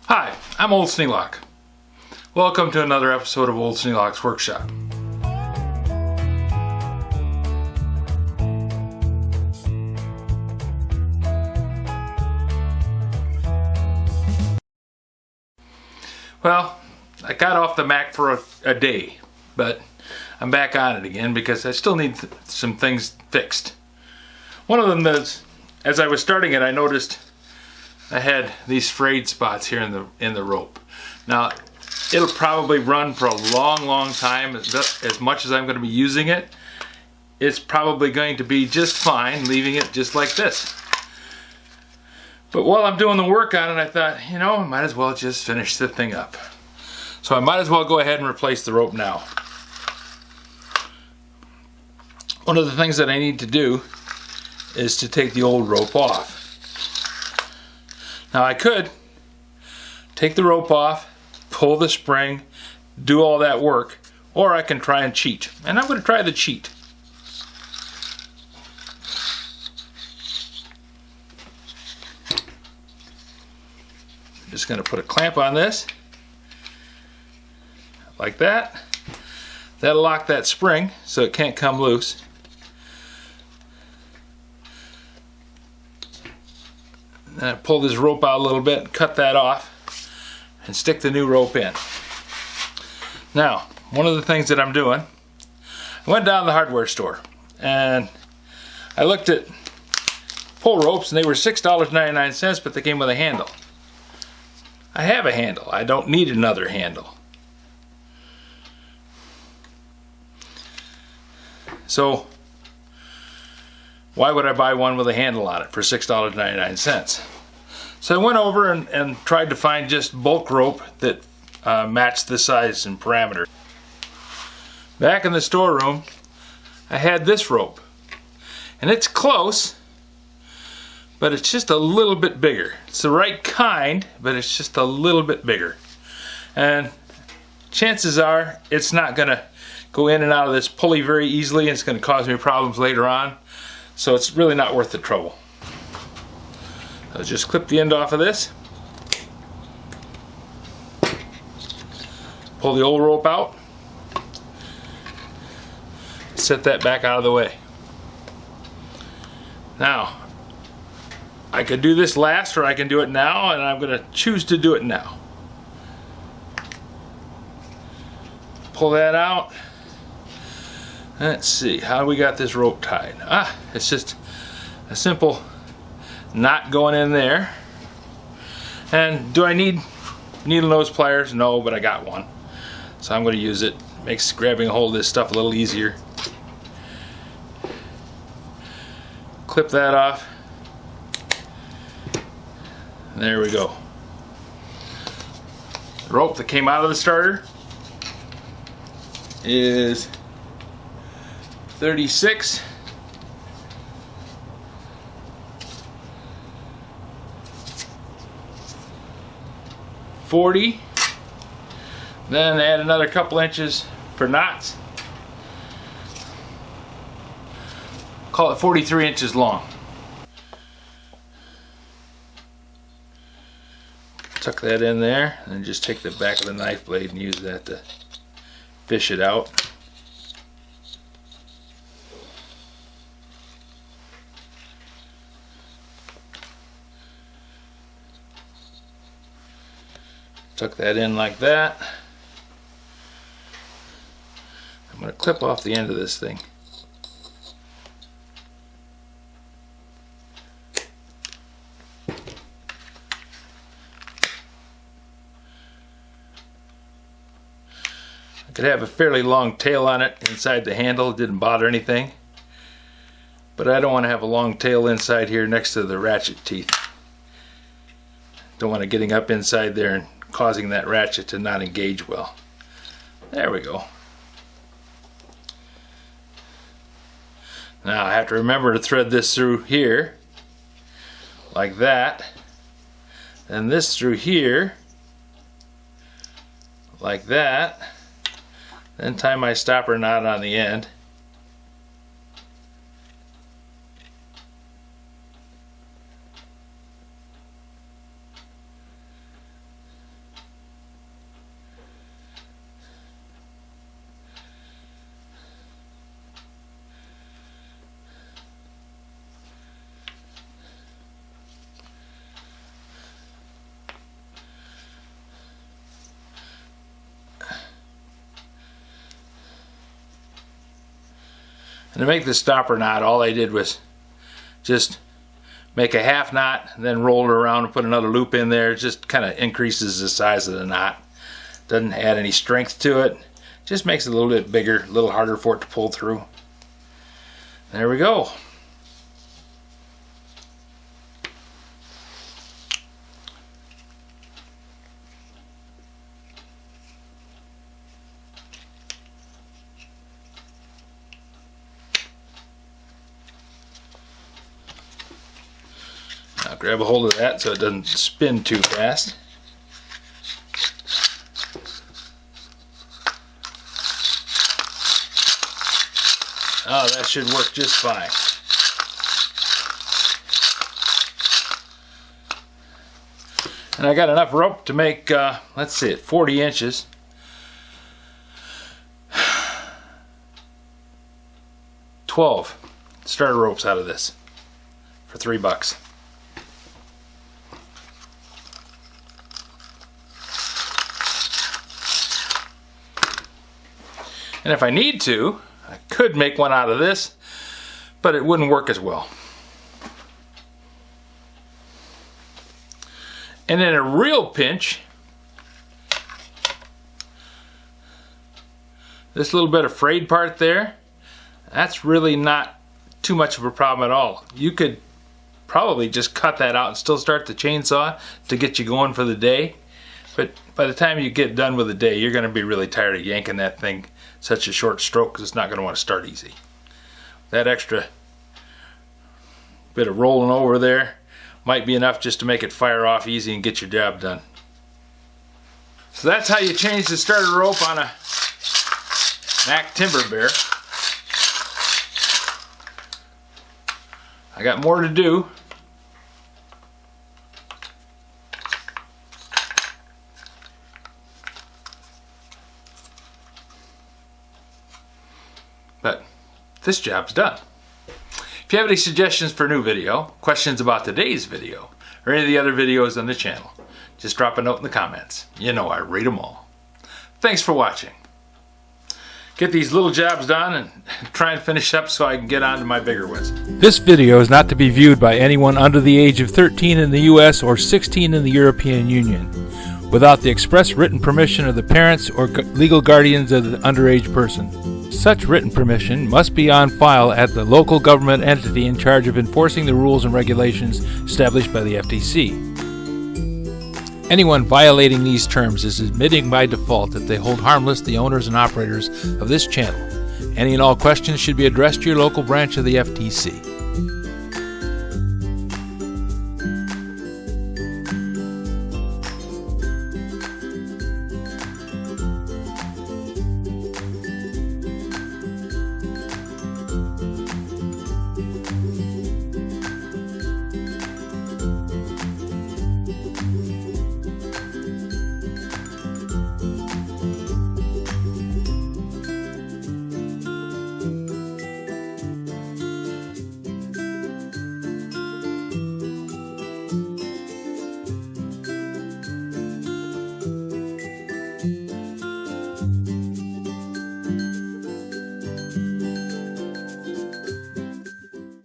Hi, I'm Old Sneelock. Welcome to another episode of Old Sneelock's Workshop. Well, I got off the Mac for a day, but I'm back on it again because I still need some things fixed. One of them is, as I was starting it, I noticed I had these frayed spots here in the rope. Now, it'll probably run for a long time. As much as I'm going to be using it, it's probably going to be just fine leaving it just like this. But while I'm doing the work on it, I thought, I might as well just finish the thing up. So I might as well go ahead and replace the rope now. One of the things that I need to do is to take the old rope off. Now I could take the rope off, pull the spring, do all that work, or I can try and cheat. And I'm going to try the cheat. I'm just going to put a clamp on this, like that. That'll lock that spring so it can't come loose. And I pull this rope out a little bit, cut that off, and stick the new rope in. Now, one of the things that I'm doing, I went down to the hardware store and I looked at pull ropes and they were $6.99, but they came with a handle. I have a handle. I don't need another handle. So, why would I buy one with a handle on it for $6.99? So I went over and tried to find just bulk rope that matched the size and parameter. Back in the storeroom, I had this rope. And it's close, but it's just a little bit bigger. It's the right kind, but it's just a little bit bigger. And chances are it's not going to go in and out of this pulley very easily, and it's going to cause me problems later on. So it's really not worth the trouble. I'll just clip the end off of this. Pull the old rope out. Set that back out of the way. Now, I could do this last or I can do it now, and I'm going to choose to do it now. Pull that out. Let's see, how we got this rope tied. It's just a simple knot going in there. And do I need needle nose pliers? No, but I got one. So I'm going to use it. Makes grabbing a hold of this stuff a little easier. Clip that off. There we go. The rope that came out of the starter is 36, 40, then add another couple inches for knots. Call it 43 inches long. Tuck that in there and just take the back of the knife blade and use that to fish it out. Tuck that in like that. I'm going to clip off the end of this thing. I could have a fairly long tail on it inside the handle. It didn't bother anything. But I don't want to have a long tail inside here next to the ratchet teeth. Don't want it getting up inside there and causing that ratchet to not engage well. There we go. Now I have to remember to thread this through here like that, and this through here like that, then tie my stopper knot on the end. And to make the stopper knot, all I did was just make a half knot, and then roll it around and put another loop in there. It just kind of increases the size of the knot. Doesn't add any strength to it. Just makes it a little bit bigger, a little harder for it to pull through. There we go. Now grab a hold of that so it doesn't spin too fast. Oh, that should work just fine. And I got enough rope to make, let's see, 40 inches. $12 starter ropes out of this for $3. And if I need to, I could make one out of this, but it wouldn't work as well. And in a real pinch, this little bit of frayed part there, that's really not too much of a problem at all. You could probably just cut that out and still start the chainsaw to get you going for the day. But by the time you get done with the day, you're going to be really tired of yanking that thing such a short stroke, because it's not going to want to start easy. That extra bit of rolling over there might be enough just to make it fire off easy and get your job done. So that's how you change the starter rope on a Mack Timber Bear. I got more to do. But this job's done. If you have any suggestions for a new video, questions about today's video, or any of the other videos on the channel, just drop a note in the comments. You know I read them all. Thanks for watching. Get these little jobs done and try and finish up so I can get on to my bigger ones. This video is not to be viewed by anyone under the age of 13 in the U.S. or 16 in the European Union, without the express written permission of the parents or legal guardians of the underage person. Such written permission must be on file at the local government entity in charge of enforcing the rules and regulations established by the FTC. Anyone violating these terms is admitting by default that they hold harmless the owners and operators of this channel. Any and all questions should be addressed to your local branch of the FTC.